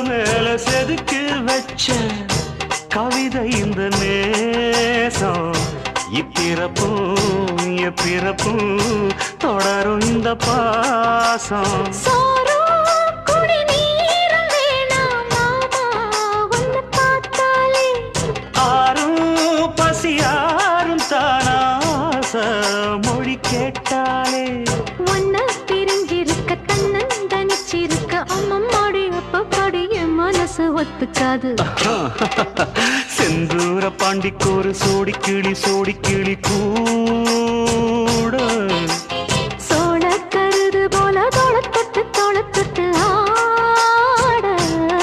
மேல செதுக்கி வச்ச கவிதை இந்த நேசம் இப்பிறப்பும் எப்பிறப்பும் தொடரும் இந்த பாசம் மொழி கேட்டாலே ஒன்ன பிரிஞ்சிருக்க தன்னந்தனிச்சிருக்க அம்மம்மாடி அப்பப்பாடி என் மனசு ஒத்துக்காது செந்தூர பாண்டிக்கு ஒரு சோடி கிளி கூ